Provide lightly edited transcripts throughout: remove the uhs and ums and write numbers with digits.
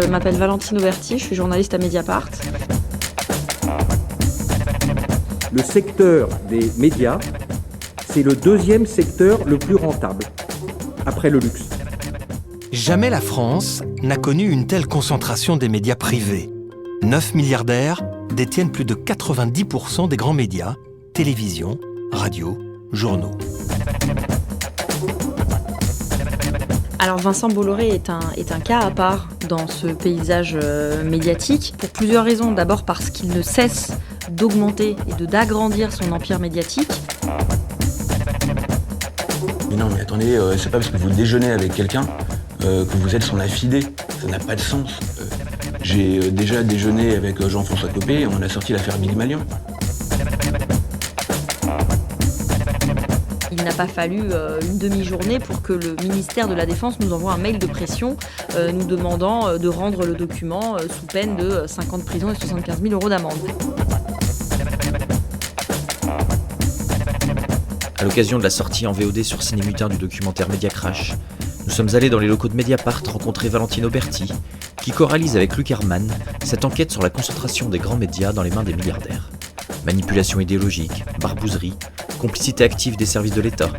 Je m'appelle Valentine Auberti, je suis journaliste à Mediapart. Le secteur des médias, c'est le deuxième secteur le plus rentable, après le luxe. Jamais la France n'a connu une telle concentration des médias privés. 9 milliardaires détiennent plus de 90% des grands médias, télévision, radio, journaux. Alors Vincent Bolloré est un cas à part dans ce paysage médiatique, pour plusieurs raisons. D'abord parce qu'il ne cesse d'augmenter et d'agrandir son empire médiatique. Mais non, mais attendez, c'est pas parce que vous déjeunez avec quelqu'un que vous êtes son affidé. Ça n'a pas de sens. J'ai déjà déjeuné avec Jean-François Copé et on a sorti l'affaire Billy Malian. Il n'a pas fallu une demi-journée pour que le ministère de la Défense nous envoie un mail de pression nous demandant de rendre le document sous peine de 5 ans de prison et 75 000 € d'amende. À l'occasion de la sortie en VOD sur Ciné Mutin du documentaire Média Crash, nous sommes allés dans les locaux de Mediapart rencontrer Valentine Auberti, qui co-réalise avec Luc Herrmann cette enquête sur la concentration des grands médias dans les mains des milliardaires. Manipulation idéologique, barbouzerie, complicité active des services de l'État.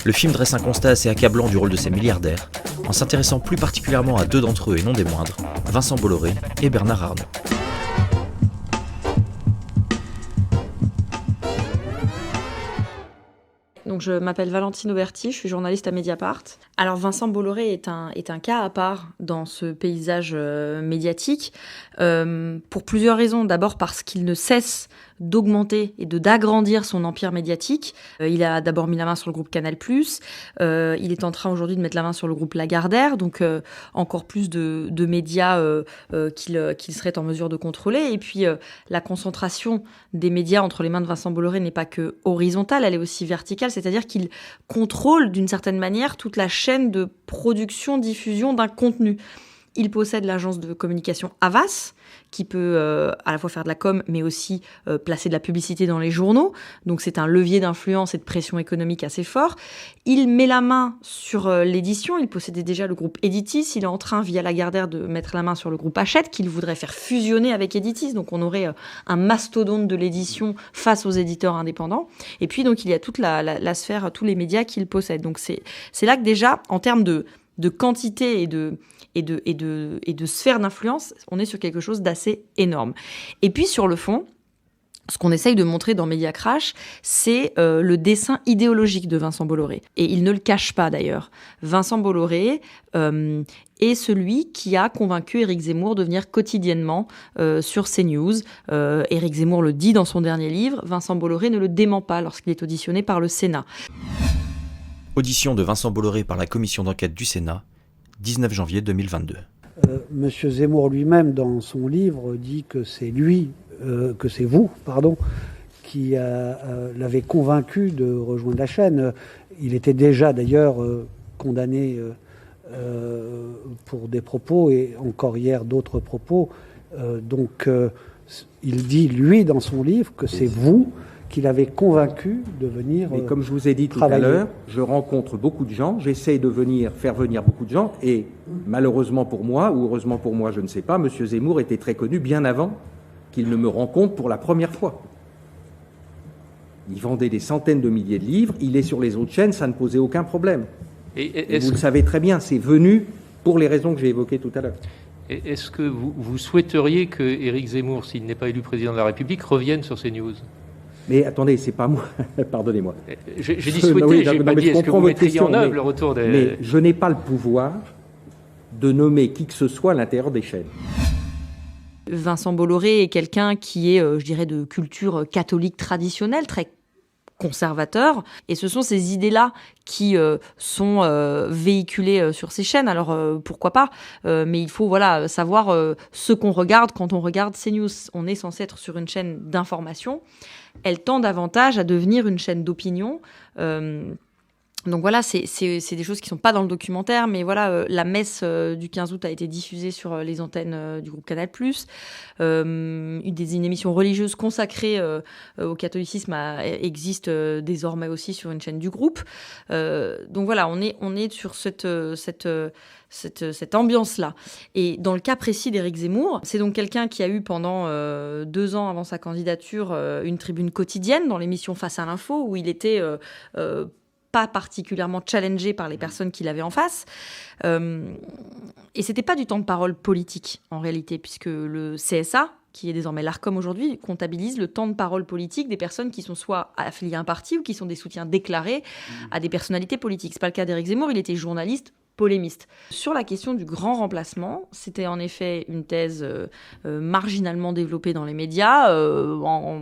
Le film dresse un constat assez accablant du rôle de ces milliardaires, en s'intéressant plus particulièrement à deux d'entre eux et non des moindres, Vincent Bolloré et Bernard Arnault. Donc je m'appelle Valentine Auberti, je suis journaliste à Mediapart. Alors Vincent Bolloré est un cas à part dans ce paysage médiatique, pour plusieurs raisons. D'abord parce qu'il ne cesse d'augmenter et d'agrandir son empire médiatique. Il a d'abord mis la main sur le groupe Canal+, il est en train aujourd'hui de mettre la main sur le groupe Lagardère, donc encore plus de médias qu'il serait en mesure de contrôler. Et puis la concentration des médias entre les mains de Vincent Bolloré n'est pas que horizontale, elle est aussi verticale, c'est-à-dire qu'il contrôle d'une certaine manière toute la chaîne de production, diffusion d'un contenu. Il possède l'agence de communication Havas, qui peut à la fois faire de la com, mais aussi placer de la publicité dans les journaux. Donc c'est un levier d'influence et de pression économique assez fort. Il met la main sur l'édition. Il possédait déjà le groupe Editis. Il est en train, via Lagardère, de mettre la main sur le groupe Hachette, qu'il voudrait faire fusionner avec Editis. Donc on aurait un mastodonte de l'édition face aux éditeurs indépendants. Et puis donc il y a toute la sphère, tous les médias qu'il possède. Donc c'est là que déjà, en termes de quantité et de sphère d'influence, on est sur quelque chose d'assez énorme. Et puis sur le fond, ce qu'on essaye de montrer dans Média Crash, c'est le dessin idéologique de Vincent Bolloré. Et il ne le cache pas d'ailleurs. Vincent Bolloré est celui qui a convaincu Éric Zemmour de venir quotidiennement sur CNews. Éric Zemmour le dit dans son dernier livre. Vincent Bolloré ne le dément pas lorsqu'il est auditionné par le Sénat. Audition de Vincent Bolloré par la commission d'enquête du Sénat, 19 janvier 2022. Monsieur Zemmour lui-même, dans son livre, dit que c'est vous, qui l'avez convaincu de rejoindre la chaîne. Il était déjà d'ailleurs condamné pour des propos, et encore hier d'autres propos. Donc il dit, lui, dans son livre, que c'est vous qui l'avez convaincu de venir Mais comme je vous ai dit tout travailler. à l'heure, je rencontre beaucoup de gens, j'essaye de faire venir beaucoup de gens, et malheureusement pour moi, ou heureusement pour moi, je ne sais pas, M. Zemmour était très connu bien avant qu'il ne me rencontre pour la première fois. Il vendait des centaines de milliers de livres, il est sur les autres chaînes, ça ne posait aucun problème. Et vous le savez très bien, c'est venu pour les raisons que j'ai évoquées tout à l'heure. Est-ce que vous souhaiteriez que Éric Zemmour, s'il n'est pas élu président de la République, revienne sur CNews ? Mais attendez, c'est pas moi, pardonnez-moi. J'ai dit souhaiter, j'ai pas dit est-ce que vous mettriez en œuvre le retour des... Mais je n'ai pas le pouvoir de nommer qui que ce soit à l'intérieur des chaînes. Vincent Bolloré est quelqu'un qui est, je dirais, de culture catholique traditionnelle, très conservateur, et ce sont ces idées-là qui sont véhiculées sur ces chaînes. Alors pourquoi pas, mais il faut savoir ce qu'on regarde quand on regarde CNews. On est censé être sur une chaîne d'information. Elle tend davantage à devenir une chaîne d'opinion. Donc voilà, c'est des choses qui sont pas dans le documentaire, mais voilà, la messe du 15 août a été diffusée sur les antennes du groupe Canal+. Une émission religieuse consacrée au catholicisme existe désormais aussi sur une chaîne du groupe. Donc voilà, on est sur cette ambiance-là. Et dans le cas précis d'Éric Zemmour, c'est donc quelqu'un qui a eu pendant 2 ans avant sa candidature une tribune quotidienne dans l'émission Face à l'info, où il était pas particulièrement challengé par les personnes qu'il avait en face. Et c'était pas du temps de parole politique, en réalité, puisque le CSA, qui est désormais l'ARCOM aujourd'hui, comptabilise le temps de parole politique des personnes qui sont soit affiliées à un parti ou qui sont des soutiens déclarés à des personnalités politiques. C'est pas le cas d'Éric Zemmour, il était journaliste, polémiste. Sur la question du grand remplacement, c'était en effet une thèse marginalement développée dans les médias, en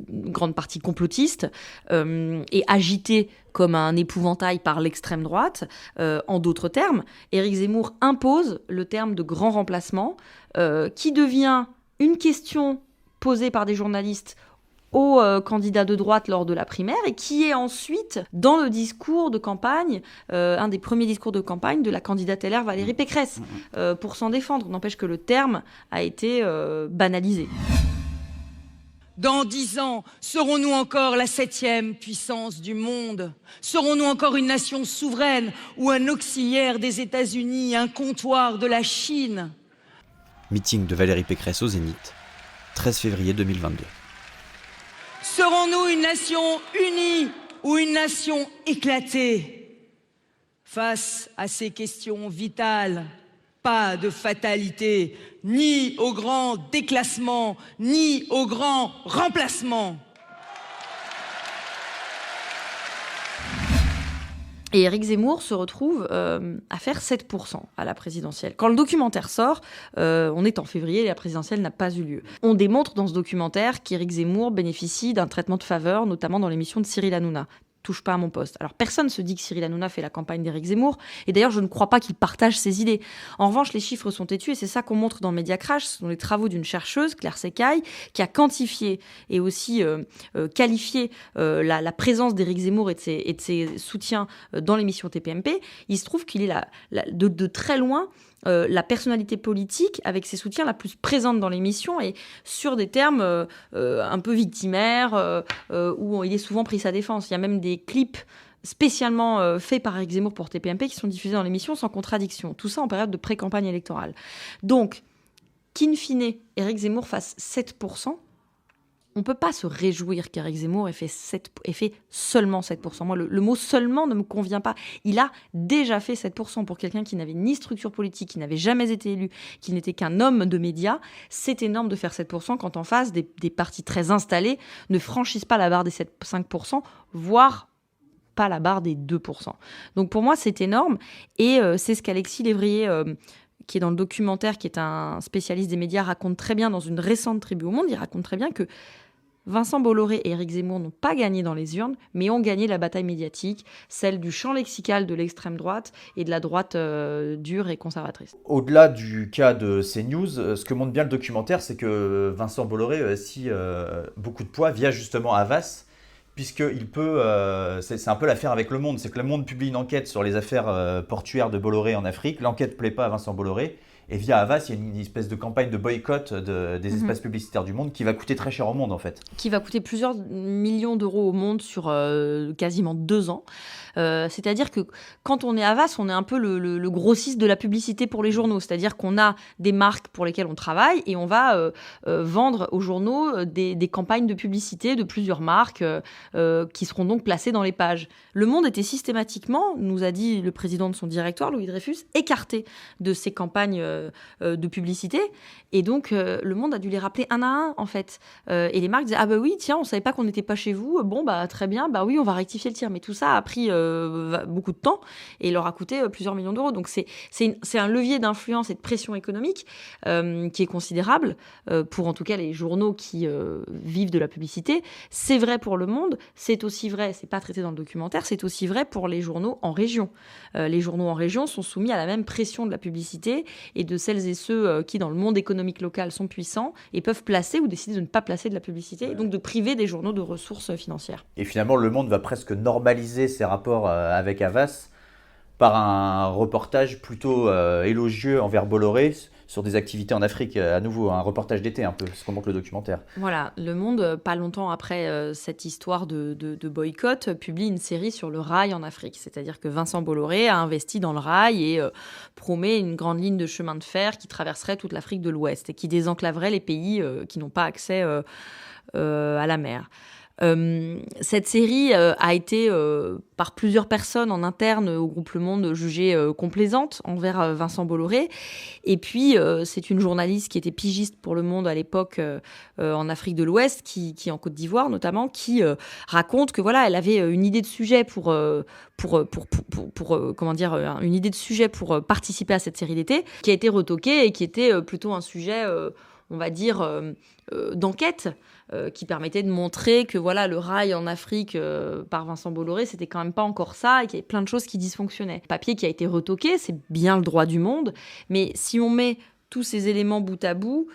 grande partie complotiste, et agitée comme un épouvantail par l'extrême droite. En d'autres termes, Éric Zemmour impose le terme de grand remplacement, qui devient une question posée par des journalistes aux candidats de droite lors de la primaire et qui est ensuite dans le discours de campagne, un des premiers discours de campagne de la candidate LR Valérie Pécresse, pour s'en défendre. N'empêche que le terme a été banalisé. Dans 10 ans, serons-nous encore la 7e puissance du monde? Serons-nous encore une nation souveraine ou un auxiliaire des États-Unis, un comptoir de la Chine? Meeting de Valérie Pécresse au Zénith, 13 février 2022. Serons-nous une nation unie ou une nation éclatée? Face à ces questions vitales, pas de fatalité, ni au grand déclassement, ni au grand remplacement. Et Éric Zemmour se retrouve à faire 7% à la présidentielle. Quand le documentaire sort, on est en février et la présidentielle n'a pas eu lieu. On démontre dans ce documentaire qu'Éric Zemmour bénéficie d'un traitement de faveur, notamment dans l'émission de Cyril Hanouna. Touche pas à mon poste. Alors personne ne se dit que Cyril Hanouna fait la campagne d'Éric Zemmour, et d'ailleurs je ne crois pas qu'il partage ses idées. En revanche, les chiffres sont têtus et c'est ça qu'on montre dans Média Crash. Ce sont les travaux d'une chercheuse, Claire Secaille, qui a quantifié et aussi qualifié la présence d'Éric Zemmour et de ses soutiens dans l'émission TPMP. Il se trouve qu'il est de très loin la personnalité politique avec ses soutiens la plus présente dans l'émission, et sur des termes un peu victimaires, où il est souvent pris sa défense. Il y a même des clips spécialement faits par Éric Zemmour pour TPMP qui sont diffusés dans l'émission sans contradiction. Tout ça en période de pré-campagne électorale. Donc, qu'in fine, Éric Zemmour fasse 7%, on ne peut pas se réjouir qu'Éric Zemmour ait fait seulement 7%. Moi, le mot « seulement » ne me convient pas. Il a déjà fait 7% pour quelqu'un qui n'avait ni structure politique, qui n'avait jamais été élu, qui n'était qu'un homme de médias. C'est énorme de faire 7% quand en face, des partis très installés ne franchissent pas la barre des 5%, voire pas la barre des 2%. Donc pour moi, c'est énorme. Et c'est ce qu'Alexis Lévrier, qui est dans le documentaire, qui est un spécialiste des médias, raconte très bien dans une récente Tribu au Monde. Il raconte très bien que Vincent Bolloré et Éric Zemmour n'ont pas gagné dans les urnes, mais ont gagné la bataille médiatique, celle du champ lexical de l'extrême droite et de la droite dure et conservatrice. Au-delà du cas de CNews, ce que montre bien le documentaire, c'est que Vincent Bolloré a aussi beaucoup de poids via justement Havas, puisqu'il peut, c'est un peu l'affaire avec Le Monde, c'est que Le Monde publie une enquête sur les affaires portuaires de Bolloré en Afrique, l'enquête ne plaît pas à Vincent Bolloré, et via Havas, il y a une espèce de campagne de boycott des espaces publicitaires du Monde qui va coûter très cher au Monde en fait. Qui va coûter plusieurs millions d'euros au Monde sur quasiment 2 ans. C'est-à-dire que quand on est Havas, on est un peu le grossiste de la publicité pour les journaux. C'est-à-dire qu'on a des marques pour lesquelles on travaille et on va vendre aux journaux des campagnes de publicité de plusieurs marques qui seront donc placées dans les pages. Le Monde était systématiquement, nous a dit le président de son directoire, Louis Dreyfus, écarté de ces campagnes de publicité. Et donc, Le Monde a dû les rappeler un à un, en fait. Et les marques disaient « Ah bah oui, tiens, on savait pas qu'on n'était pas chez vous. Bon, bah très bien, bah oui, on va rectifier le tir. » Mais tout ça a pris beaucoup de temps et leur a coûté plusieurs millions d'euros. Donc, c'est un levier d'influence et de pression économique qui est considérable pour, en tout cas, les journaux qui vivent de la publicité. C'est vrai pour Le Monde. C'est aussi vrai, c'est pas traité dans le documentaire, c'est aussi vrai pour les journaux en région. Les journaux en région sont soumis à la même pression de la publicité et de celles et ceux qui, dans le monde économique local, sont puissants et peuvent placer ou décider de ne pas placer de la publicité, et donc de priver des journaux de ressources financières. Et finalement, Le Monde va presque normaliser ses rapports avec Havas par un reportage plutôt élogieux envers Bolloré sur des activités en Afrique, à nouveau, un reportage d'été un peu, ce qu'on montre le documentaire. Voilà, Le Monde, pas longtemps après cette histoire de boycott, publie une série sur le rail en Afrique. C'est-à-dire que Vincent Bolloré a investi dans le rail et promet une grande ligne de chemin de fer qui traverserait toute l'Afrique de l'Ouest et qui désenclaverait les pays qui n'ont pas accès à la mer. Cette série a été par plusieurs personnes en interne au groupe Le Monde jugée complaisante envers Vincent Bolloré. Et puis, c'est une journaliste qui était pigiste pour Le Monde à l'époque en Afrique de l'Ouest, qui en Côte d'Ivoire notamment, qui raconte que voilà, elle avait une idée de sujet pour une idée de sujet pour participer à cette série d'été, qui a été retoquée et qui était plutôt un sujet, on va dire, d'enquête. Qui permettait de montrer que voilà, le rail en Afrique par Vincent Bolloré, c'était quand même pas encore ça et qu'il y avait plein de choses qui dysfonctionnaient. Papier qui a été retoqué, c'est bien le droit du monde, mais si on met tous ces éléments bout à bout,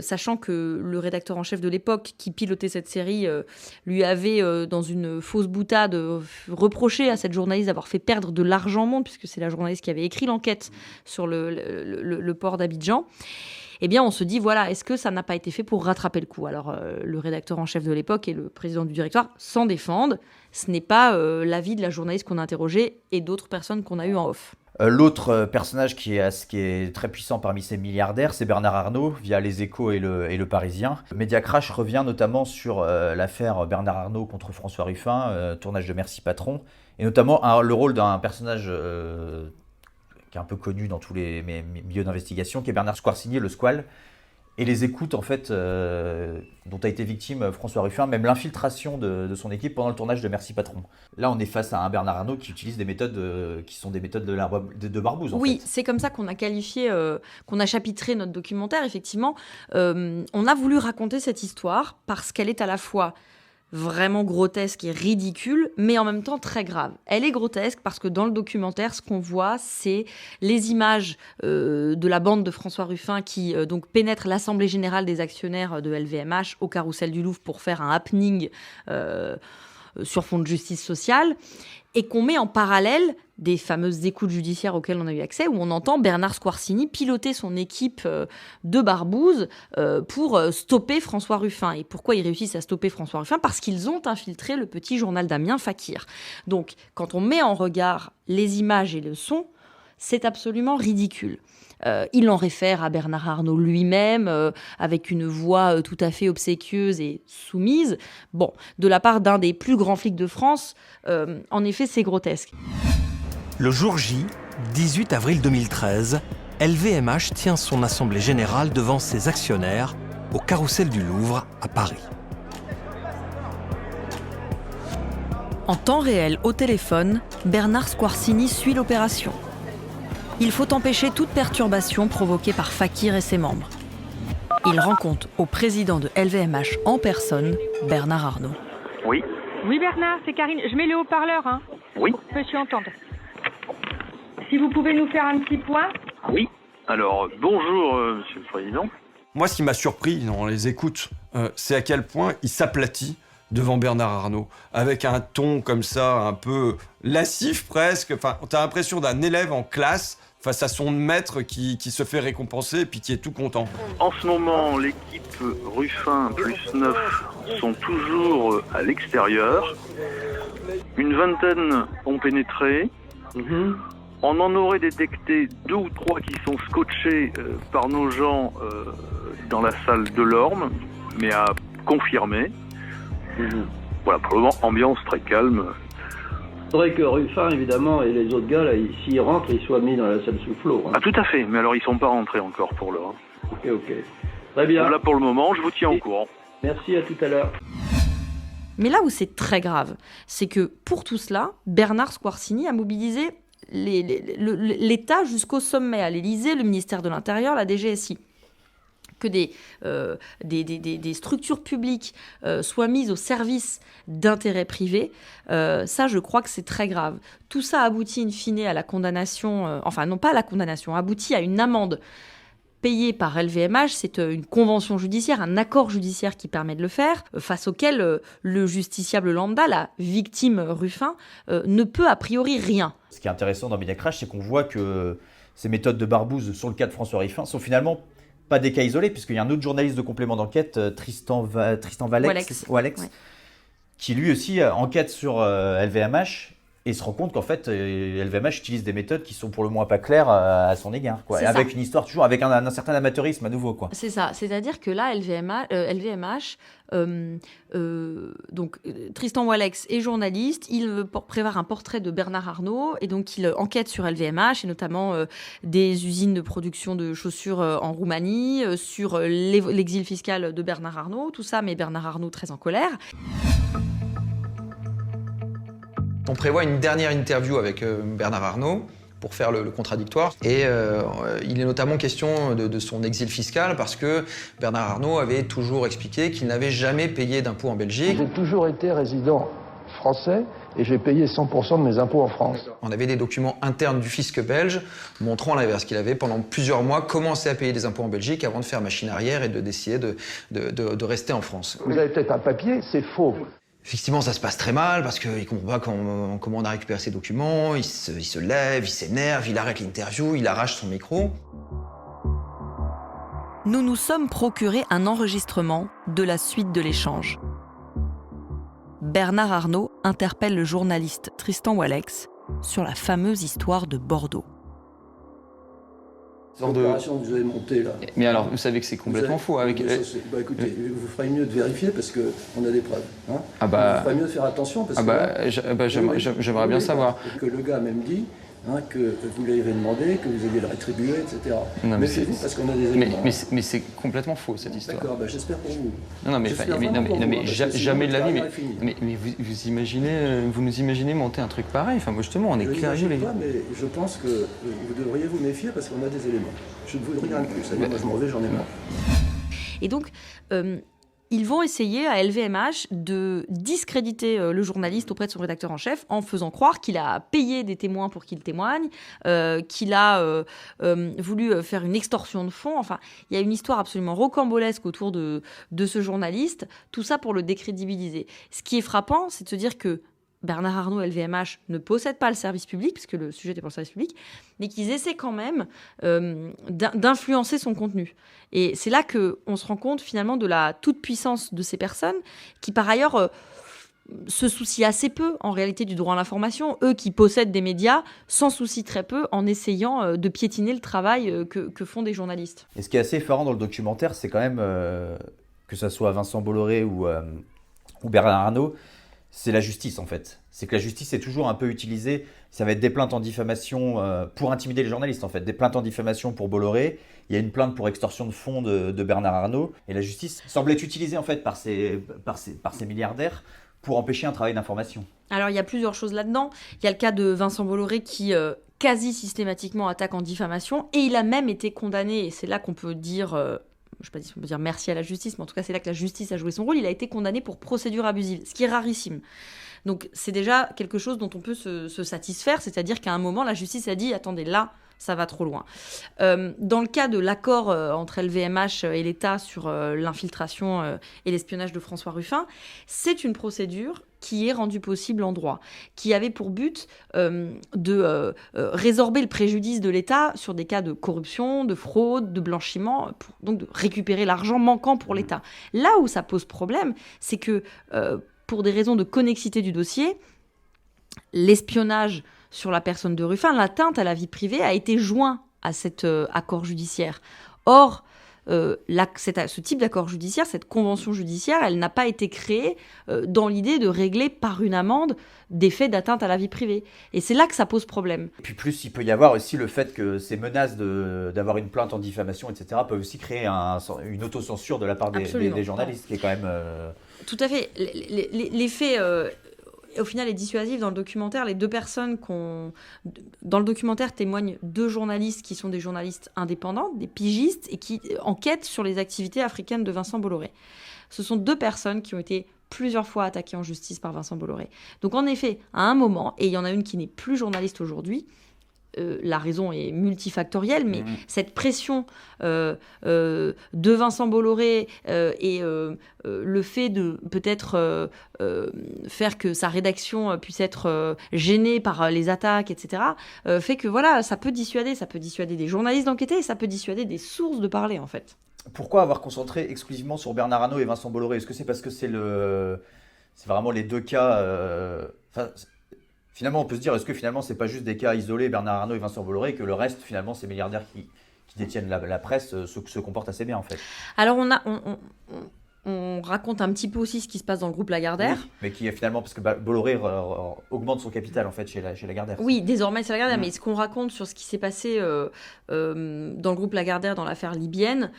sachant que le rédacteur en chef de l'époque qui pilotait cette série lui avait, dans une fausse boutade, reproché à cette journaliste d'avoir fait perdre de l'argent au monde, puisque c'est la journaliste qui avait écrit l'enquête sur le port d'Abidjan. Eh bien, on se dit, voilà, est-ce que ça n'a pas été fait pour rattraper le coup ? Alors, le rédacteur en chef de l'époque et le président du directoire s'en défendent. Ce n'est pas l'avis de la journaliste qu'on a interrogée et d'autres personnes qu'on a eues en off. L'autre personnage qui est très puissant parmi ces milliardaires, c'est Bernard Arnault, via Les Échos et le Parisien. Mediacrash revient notamment sur l'affaire Bernard Arnault contre François Ruffin, tournage de Merci Patron, et notamment le rôle d'un personnage qui est un peu connu dans tous les milieux d'investigation, qui est Bernard Squarcini, le Squal, et les écoutes en fait dont a été victime François Ruffin, même l'infiltration de son équipe pendant le tournage de Merci Patron. Là, on est face à un Bernard Arnault qui utilise des méthodes qui sont des méthodes de Barbouze. Oui, c'est comme ça qu'on a qualifié, qu'on a chapitré notre documentaire. Effectivement, on a voulu raconter cette histoire parce qu'elle est à la fois vraiment grotesque et ridicule, mais en même temps très grave. Elle est grotesque parce que dans le documentaire, ce qu'on voit, c'est les images de la bande de François Ruffin qui donc pénètre l'Assemblée Générale des actionnaires de LVMH au Carrousel du Louvre pour faire un happening sur fond de justice sociale, et qu'on met en parallèle des fameuses écoutes judiciaires auxquelles on a eu accès, où on entend Bernard Squarcini piloter son équipe de Barbouze pour stopper François Ruffin. Et pourquoi ils réussissent à stopper François Ruffin ? Parce qu'ils ont infiltré le petit journal d'Amiens Fakir. Donc, quand on met en regard les images et le son, c'est absolument ridicule. Il en réfère à Bernard Arnault lui-même, avec une voix tout à fait obséquieuse et soumise. Bon, de la part d'un des plus grands flics de France, en effet, c'est grotesque. Le jour J, 18 avril 2013, LVMH tient son assemblée générale devant ses actionnaires au Carrousel du Louvre à Paris. En temps réel, au téléphone, Bernard Squarcini suit l'opération. Il faut empêcher toute perturbation provoquée par Fakir et ses membres. Il rend compte au président de LVMH en personne, Bernard Arnault. Oui. Oui Bernard, c'est Karine. Je mets les haut-parleurs, hein. Oui. Monsieur entendre. Si vous pouvez nous faire un petit point. Oui. Alors, bonjour, monsieur le président. Moi, ce qui m'a surpris dans les écoutes, c'est à quel point il s'aplatit devant Bernard Arnault, avec un ton comme ça, un peu lascif presque. Enfin, t'as l'impression d'un élève en classe face à son maître qui se fait récompenser et puis qui est tout content. En ce moment, l'équipe Ruffin plus 9 sont toujours à l'extérieur. Une vingtaine ont pénétré. On en aurait détecté 2 ou 3 qui sont scotchés par nos gens dans la salle de l'Orme, mais à confirmer. Voilà, pour le moment, ambiance très calme. Il faudrait que Ruffin, évidemment, et les autres gars, là, s'ils rentrent, ils soient mis dans la salle sous flot. Hein. Ah, tout à fait, mais alors ils sont pas rentrés encore pour l'heure. Ok. Très bien. Là, pour le moment, je vous tiens au courant. Merci, à tout à l'heure. Mais là où c'est très grave, c'est que pour tout cela, Bernard Squarcini a mobilisé l'État jusqu'au sommet, à l'Élysée, le ministère de l'Intérieur, la DGSI. que des structures publiques soient mises au service d'intérêts privés, ça, je crois que c'est très grave. Tout ça aboutit in fine à la condamnation, enfin non pas à la condamnation, aboutit à une amende payée par LVMH. C'est une convention judiciaire, un accord judiciaire qui permet de le faire, face auquel le justiciable lambda, la victime Ruffin, ne peut a priori rien. Ce qui est intéressant dans Mediacrash, c'est qu'on voit que ces méthodes de barbouze sur le cas de François Ruffin sont finalement pas des cas isolés, puisqu'il y a un autre journaliste de complément d'enquête, Tristan Walex, ouais. qui lui aussi enquête sur LVMH et se rend compte qu'en fait LVMH utilise des méthodes qui sont pour le moins pas claires à son égard, quoi. Et avec une histoire toujours avec un certain amateurisme à nouveau, quoi. C'est ça, c'est-à-dire que là LVMH donc Tristan Walex est journaliste, il veut prévoir un portrait de Bernard Arnault et donc il enquête sur LVMH et notamment des usines de production de chaussures en Roumanie, sur l'exil fiscal de Bernard Arnault, tout ça, mais Bernard Arnault très en colère. On prévoit une dernière interview avec Bernard Arnault pour faire le contradictoire. Et il est notamment question de son exil fiscal parce que Bernard Arnault avait toujours expliqué qu'il n'avait jamais payé d'impôts en Belgique. J'ai toujours été résident français et j'ai payé 100% de mes impôts en France. On avait des documents internes du fisc belge montrant l'inverse, qu'il avait pendant plusieurs mois commencé à payer des impôts en Belgique avant de faire machine arrière et d'essayer de rester en France. Vous avez peut-être un papier, c'est faux. Effectivement, ça se passe très mal parce qu'il ne comprend pas comment on a récupéré ses documents, il se lève, il s'énerve, il arrête l'interview, il arrache son micro. Nous nous sommes procuré un enregistrement de la suite de l'échange. Bernard Arnault interpelle le journaliste Tristan Walex sur la fameuse histoire de Bordeaux. L'opération que vous avez montée là. Mais alors, vous savez que c'est complètement faux. Écoutez, vous ferez mieux de vérifier parce qu'on a des preuves. Hein. Vous ferez mieux de faire attention parce que j'aimerais bien savoir. Que le gars a même dit que vous lui avez demandé, que vous alliez le rétribuer, etc. Non, mais c'est parce qu'on a des éléments. Mais c'est complètement faux cette histoire. D'accord, j'espère pour vous. Jamais de la vie. Mais vous nous imaginez monter un truc pareil. Enfin, moi justement, on est curieux les gars. Mais je pense que vous devriez vous méfier parce qu'on a des éléments. Je ne vous rien de plus. Moi, je m'en vais, j'en ai marre. Et donc, ils vont essayer à LVMH de discréditer le journaliste auprès de son rédacteur en chef en faisant croire qu'il a payé des témoins pour qu'il témoigne, qu'il a voulu faire une extorsion de fonds. Enfin, il y a une histoire absolument rocambolesque autour de ce journaliste, tout ça pour le décrédibiliser. Ce qui est frappant, c'est de se dire que Bernard Arnault et LVMH ne possèdent pas le service public, puisque le sujet était pour le service public, mais qu'ils essaient quand même d'influencer son contenu. Et c'est là qu'on se rend compte finalement de la toute-puissance de ces personnes qui, par ailleurs, se soucient assez peu en réalité du droit à l'information. Eux qui possèdent des médias s'en soucient très peu en essayant de piétiner le travail que font des journalistes. Et ce qui est assez effarant dans le documentaire, c'est quand même que ça soit Vincent Bolloré ou Bernard Arnault, c'est la justice en fait. C'est que la justice est toujours un peu utilisée, ça va être des plaintes en diffamation pour intimider les journalistes en fait. Des plaintes en diffamation pour Bolloré, il y a une plainte pour extorsion de fonds de Bernard Arnault, et la justice semble être utilisée en fait par ces milliardaires pour empêcher un travail d'information. Alors il y a plusieurs choses là-dedans. Il y a le cas de Vincent Bolloré qui quasi systématiquement attaque en diffamation, et il a même été condamné, et c'est là qu'on peut dire... je ne sais pas si on peut dire merci à la justice, mais en tout cas, c'est là que la justice a joué son rôle. Il a été condamné pour procédure abusive, ce qui est rarissime. Donc, c'est déjà quelque chose dont on peut se satisfaire, c'est-à-dire qu'à un moment, la justice a dit « Attendez, là, ça va trop loin ». Dans le cas de l'accord entre LVMH et l'État sur l'infiltration et l'espionnage de François Ruffin, c'est une procédure qui est rendue possible en droit, qui avait pour but de résorber le préjudice de l'État sur des cas de corruption, de fraude, de blanchiment, donc de récupérer l'argent manquant pour l'État. Là où ça pose problème, c'est que pour des raisons de connexité du dossier, l'espionnage sur la personne de Ruffin, l'atteinte à la vie privée a été joint à cet accord judiciaire. Or, ce type d'accord judiciaire, cette convention judiciaire, elle n'a pas été créée dans l'idée de régler par une amende des faits d'atteinte à la vie privée. Et c'est là que ça pose problème. Et puis plus, il peut y avoir aussi le fait que ces menaces d'avoir une plainte en diffamation, etc., peuvent aussi créer une autocensure de la part des journalistes, qui est quand même... Tout à fait. Les faits... au final est dissuasif dans le documentaire. Les deux personnes dans le documentaire témoignent 2 journalistes qui sont des journalistes indépendants, des pigistes, et qui enquêtent sur les activités africaines de Vincent Bolloré. Ce sont 2 personnes qui ont été plusieurs fois attaquées en justice par Vincent Bolloré. Donc en effet, à un moment, et il y en a une qui n'est plus journaliste aujourd'hui, la raison est multifactorielle, mais cette pression de Vincent Bolloré et le fait de peut-être faire que sa rédaction puisse être gênée par les attaques, etc., fait que voilà, ça peut dissuader des journalistes d'enquêter et ça peut dissuader des sources de parler, en fait. Pourquoi avoir concentré exclusivement sur Bernard Arnault et Vincent Bolloré? Est-ce que c'est parce que c'est vraiment les 2 cas finalement, on peut se dire, est-ce que finalement, c'est pas juste des cas isolés, Bernard Arnault et Vincent Bolloré, et que le reste, finalement, ces milliardaires qui détiennent la presse se comportent assez bien, en fait? Alors, on raconte un petit peu aussi ce qui se passe dans le groupe Lagardère. Oui, mais qui est finalement, parce que Bolloré augmente son capital, en fait, chez Lagardère. Oui, désormais, c'est Lagardère, mais ce qu'on raconte sur ce qui s'est passé dans le groupe Lagardère, dans l'affaire libyenne,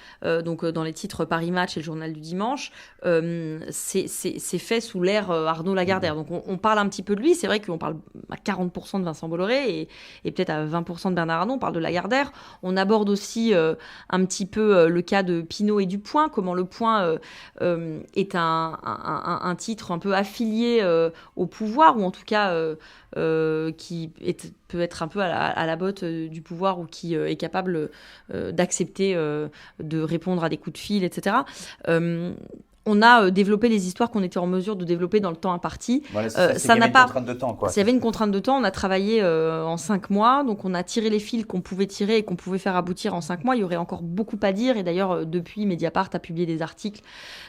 donc dans les titres Paris Match et le Journal du Dimanche, c'est fait sous l'ère Arnaud Lagardère. Donc on parle un petit peu de lui. C'est vrai qu'on parle à 40% de Vincent Bolloré et peut-être à 20% de Bernard Arnault. On parle de Lagardère. On aborde aussi un petit peu le cas de Pinault et du Point, comment le Point est un titre un peu affilié au pouvoir, ou en tout cas qui peut être un peu à la botte du pouvoir, ou qui est capable d'accepter de répondre à des coups de fil, etc. On a développé les histoires qu'on était en mesure de développer dans le temps imparti. Voilà, ça n'a pas. Contrainte de temps, quoi. S'il y avait une contrainte de temps, on a travaillé en 5 mois, donc on a tiré les fils qu'on pouvait tirer et qu'on pouvait faire aboutir en 5 mois. Il y aurait encore beaucoup à dire, et d'ailleurs depuis, Mediapart a publié des articles,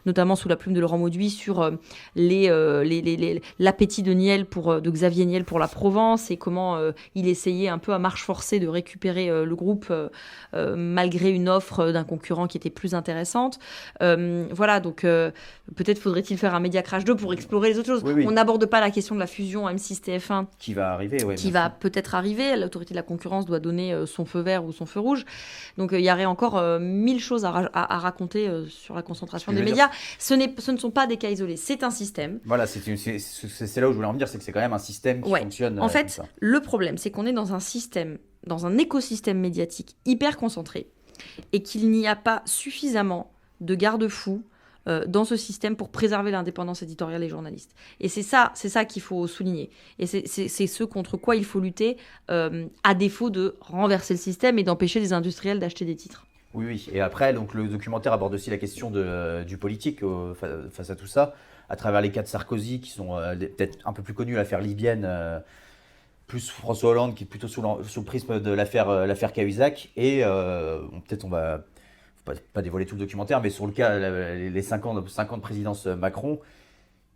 notamment sous la plume de Laurent Mauduit, sur l'appétit de Xavier Niel pour la Provence, et comment il essayait un peu à marche forcée de récupérer le groupe malgré une offre d'un concurrent qui était plus intéressante. Voilà, donc peut-être faudrait-il faire un Media Crash 2 pour explorer les autres choses. Oui. On n'aborde pas la question de la fusion M6-TF1 qui va arriver, qui va peut-être arriver. L'autorité de la concurrence doit donner son feu vert ou son feu rouge. Donc il y aurait encore 1000 choses à raconter sur la concentration des médias. Ce ne sont pas des cas isolés, c'est un système. Voilà, c'est là où je voulais en venir, c'est que c'est quand même un système qui fonctionne. En fait, le problème, c'est qu'on est dans un système, dans un écosystème médiatique hyper concentré, et qu'il n'y a pas suffisamment de garde-fous dans ce système pour préserver l'indépendance éditoriale des journalistes. Et c'est ça qu'il faut souligner. Et c'est ce contre quoi il faut lutter, à défaut de renverser le système et d'empêcher les industriels d'acheter des titres. Oui. Et après, donc, le documentaire aborde aussi la question du politique face à tout ça, à travers les cas de Sarkozy, qui sont peut-être un peu plus connus, l'affaire libyenne, plus François Hollande, qui est plutôt sous le prisme de l'affaire Cahuzac. Et peut-être on va pas dévoiler tout le documentaire, mais sur le cas, les 5 ans de présidence Macron,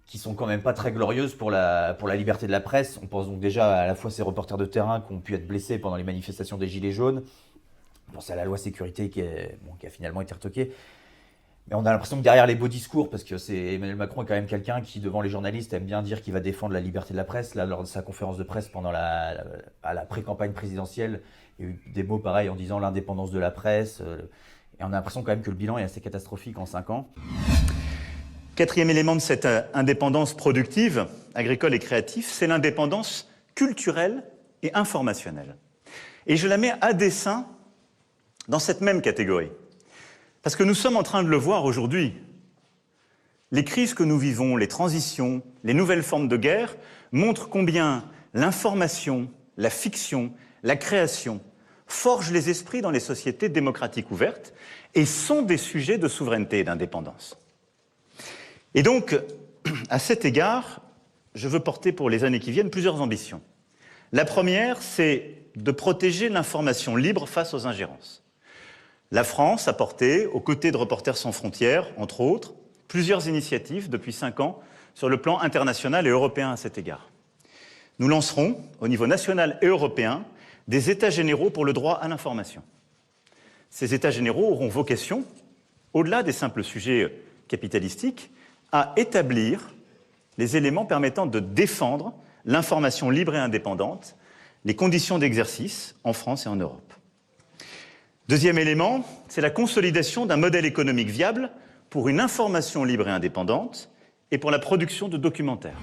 qui sont quand même pas très glorieuses pour la liberté de la presse. On pense donc déjà à la fois ces reporters de terrain qui ont pu être blessés pendant les manifestations des Gilets jaunes. On pense à la loi sécurité qui a finalement été retoquée. Mais on a l'impression que derrière les beaux discours, parce que Emmanuel Macron est quand même quelqu'un qui, devant les journalistes, aime bien dire qu'il va défendre la liberté de la presse. Là, lors de sa conférence de presse pendant à la pré-campagne présidentielle, il y a eu des mots pareils en disant l'indépendance de la presse. Et on a l'impression quand même que le bilan est assez catastrophique en 5 ans. 4e élément de cette indépendance productive, agricole et créative, c'est l'indépendance culturelle et informationnelle. Et je la mets à dessein dans cette même catégorie. Parce que nous sommes en train de le voir aujourd'hui. Les crises que nous vivons, les transitions, les nouvelles formes de guerre montrent combien l'information, la fiction, la création forgent les esprits dans les sociétés démocratiques ouvertes et sont des sujets de souveraineté et d'indépendance. Et donc, à cet égard, je veux porter pour les années qui viennent plusieurs ambitions. La première, c'est de protéger l'information libre face aux ingérences. La France a porté, aux côtés de Reporters sans frontières, entre autres, plusieurs initiatives depuis 5 ans sur le plan international et européen à cet égard. Nous lancerons, au niveau national et européen, des États généraux pour le droit à l'information. Ces États généraux auront vocation, au-delà des simples sujets capitalistiques, à établir les éléments permettant de défendre l'information libre et indépendante, les conditions d'exercice en France et en Europe. Deuxième élément, c'est la consolidation d'un modèle économique viable pour une information libre et indépendante et pour la production de documentaires.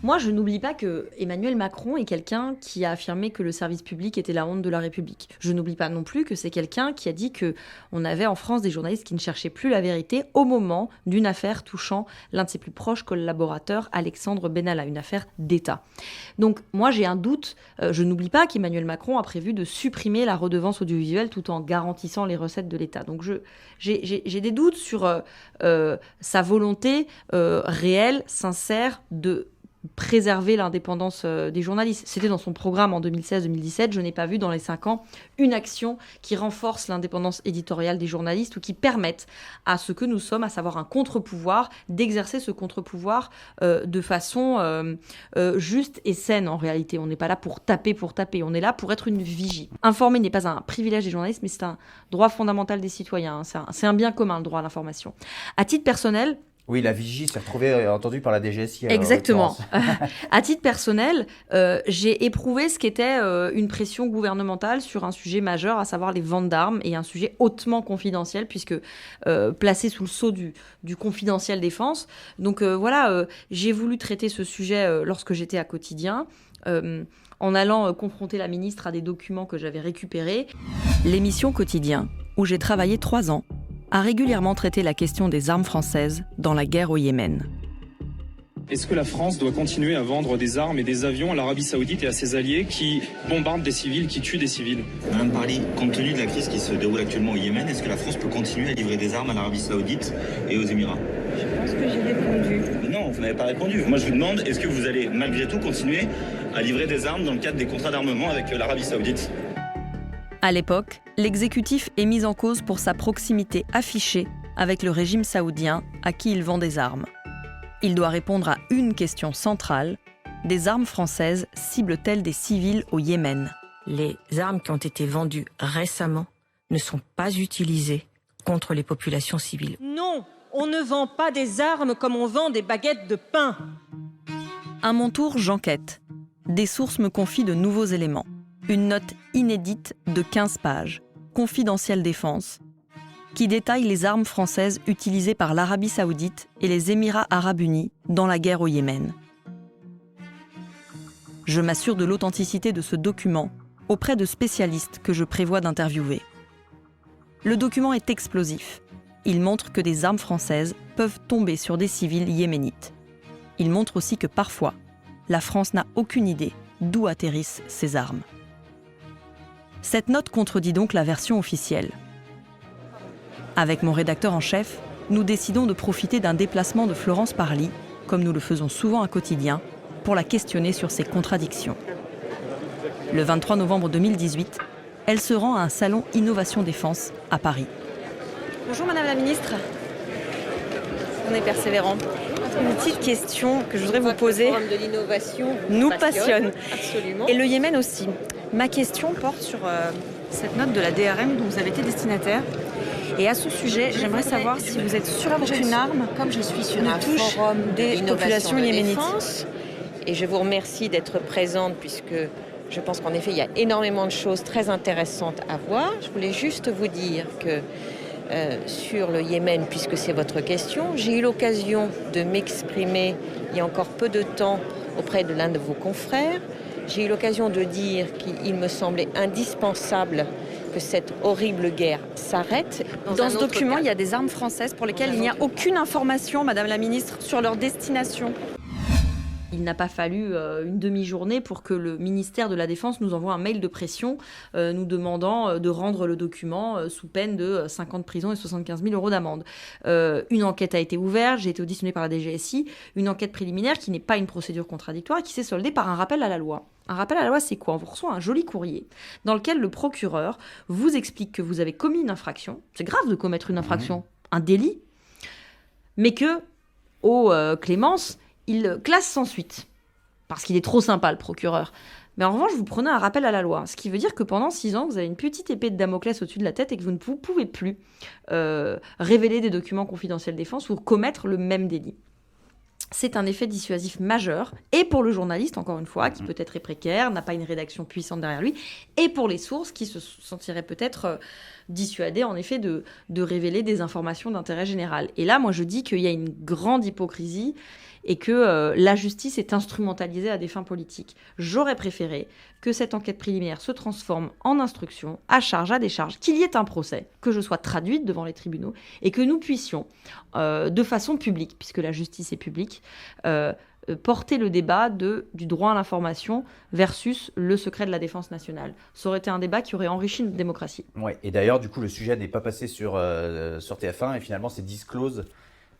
Moi, je n'oublie pas que Emmanuel Macron est quelqu'un qui a affirmé que le service public était la honte de la République. Je n'oublie pas non plus que c'est quelqu'un qui a dit qu'on avait en France des journalistes qui ne cherchaient plus la vérité au moment d'une affaire touchant l'un de ses plus proches collaborateurs, Alexandre Benalla, une affaire d'État. Donc, moi, j'ai un doute. Je n'oublie pas qu'Emmanuel Macron a prévu de supprimer la redevance audiovisuelle tout en garantissant les recettes de l'État. Donc, j'ai des doutes sur sa volonté réelle, sincère, de préserver l'indépendance des journalistes. C'était dans son programme en 2016-2017. Je n'ai pas vu dans les 5 ans une action qui renforce l'indépendance éditoriale des journalistes ou qui permette à ce que nous sommes, à savoir un contre-pouvoir, d'exercer ce contre-pouvoir de façon juste et saine en réalité. On n'est pas là pour taper, on est là pour être une vigie. Informer n'est pas un privilège des journalistes, mais c'est un droit fondamental des citoyens. C'est un bien commun, le droit à l'information. À titre personnel, oui, la vigie s'est retrouvée entendue par la DGSI. Exactement. À titre personnel, j'ai éprouvé ce qu'était une pression gouvernementale sur un sujet majeur, à savoir les ventes d'armes, et un sujet hautement confidentiel, puisque placé sous le sceau du confidentiel défense. Donc j'ai voulu traiter ce sujet lorsque j'étais à Quotidien, en allant confronter la ministre à des documents que j'avais récupérés. L'émission Quotidien, où j'ai travaillé 3 ans, a régulièrement traité la question des armes françaises dans la guerre au Yémen. Est-ce que la France doit continuer à vendre des armes et des avions à l'Arabie Saoudite et à ses alliés qui bombardent des civils, qui tuent des civils ? Madame Parly, compte tenu de la crise qui se déroule actuellement au Yémen, est-ce que la France peut continuer à livrer des armes à l'Arabie Saoudite et aux Émirats ? Je pense que j'ai répondu. Non, vous n'avez pas répondu. Moi, je vous demande, est-ce que vous allez malgré tout continuer à livrer des armes dans le cadre des contrats d'armement avec l'Arabie Saoudite ? À l'époque, l'exécutif est mis en cause pour sa proximité affichée avec le régime saoudien à qui il vend des armes. Il doit répondre à une question centrale. Des armes françaises ciblent-elles des civils au Yémen ? Les armes qui ont été vendues récemment ne sont pas utilisées contre les populations civiles. Non, on ne vend pas des armes comme on vend des baguettes de pain. À mon tour, j'enquête. Des sources me confient de nouveaux éléments. Une note inédite de 15 pages, Confidentiel Défense, qui détaille les armes françaises utilisées par l'Arabie Saoudite et les Émirats Arabes Unis dans la guerre au Yémen. Je m'assure de l'authenticité de ce document auprès de spécialistes que je prévois d'interviewer. Le document est explosif. Il montre que des armes françaises peuvent tomber sur des civils yéménites. Il montre aussi que parfois, la France n'a aucune idée d'où atterrissent ces armes. Cette note contredit donc la version officielle. Avec mon rédacteur en chef, nous décidons de profiter d'un déplacement de Florence Parly, comme nous le faisons souvent à Quotidien, pour la questionner sur ses contradictions. Le 23 novembre 2018, elle se rend à un salon Innovation Défense à Paris. Bonjour Madame la Ministre. On est persévérant. Une petite question que je voudrais vous poser. Le forum de l'innovation nous passionne. Absolument. Et le Yémen aussi. Ma question porte sur cette note de la DRM dont vous avez été destinataire. Et à ce sujet, j'aimerais savoir si vous êtes sûr qu'une arme comme je suis sur ne un touche forum des populations yéménites. Défense, et je vous remercie d'être présente puisque je pense qu'en effet, il y a énormément de choses très intéressantes à voir. Je voulais juste vous dire que sur le Yémen, puisque c'est votre question, j'ai eu l'occasion de m'exprimer il y a encore peu de temps auprès de l'un de vos confrères. J'ai eu l'occasion de dire qu'il me semblait indispensable que cette horrible guerre s'arrête. Dans ce document, il y a des armes françaises pour lesquelles il n'y a aucune information, Madame la Ministre, sur leur destination. Il n'a pas fallu une demi-journée pour que le ministère de la Défense nous envoie un mail de pression nous demandant de rendre le document sous peine de 5 ans de prison et 75 000 € d'amende. Une enquête a été ouverte, j'ai été auditionnée par la DGSI, une enquête préliminaire qui n'est pas une procédure contradictoire et qui s'est soldée par un rappel à la loi. Un rappel à la loi, c'est quoi ? On vous reçoit un joli courrier dans lequel le procureur vous explique que vous avez commis une infraction. C'est grave de commettre une infraction, un délit, mais que, clémence, il classe sans suite, parce qu'il est trop sympa, le procureur. Mais en revanche, vous prenez un rappel à la loi, ce qui veut dire que pendant 6 ans, vous avez une petite épée de Damoclès au-dessus de la tête et que vous ne pouvez plus révéler des documents confidentiels défense ou commettre le même délit. C'est un effet dissuasif majeur, et pour le journaliste, encore une fois, qui peut-être est précaire, n'a pas une rédaction puissante derrière lui, et pour les sources qui se sentiraient peut-être dissuader en effet de révéler des informations d'intérêt général. Et là, moi, je dis qu'il y a une grande hypocrisie et que la justice est instrumentalisée à des fins politiques. J'aurais préféré que cette enquête préliminaire se transforme en instruction, à charge, à décharge, qu'il y ait un procès, que je sois traduite devant les tribunaux et que nous puissions, de façon publique, puisque la justice est publique, porter le débat du droit à l'information versus le secret de la défense nationale. Ça aurait été un débat qui aurait enrichi notre démocratie. Ouais, et d'ailleurs, du coup, le sujet n'est pas passé sur TF1 et finalement, c'est Disclose,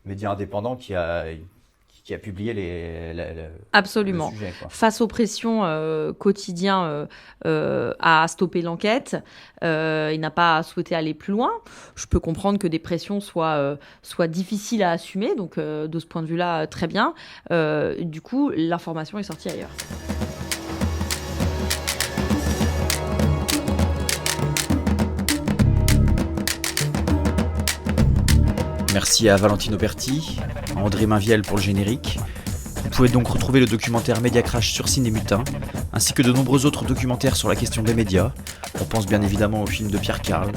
média indépendant, qui a publié Absolument. le sujet, quoi. Face aux pressions quotidiennes à stopper l'enquête, il n'a pas souhaité aller plus loin. Je peux comprendre que des pressions soient difficiles à assumer, donc de ce point de vue-là, très bien. Du coup, l'information est sortie ailleurs. Merci à Valentine Auberti, à André Mainviel pour le générique. Vous pouvez donc retrouver le documentaire Média Crash sur Cinémutin, ainsi que de nombreux autres documentaires sur la question des médias. On pense bien évidemment au film de Pierre Carl,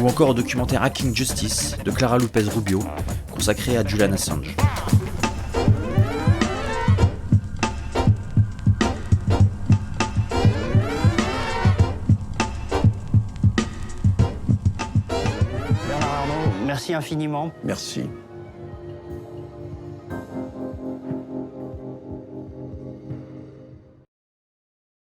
ou encore au documentaire Hacking Justice de Clara Lopez Rubio, consacré à Julian Assange. Merci infiniment. Merci.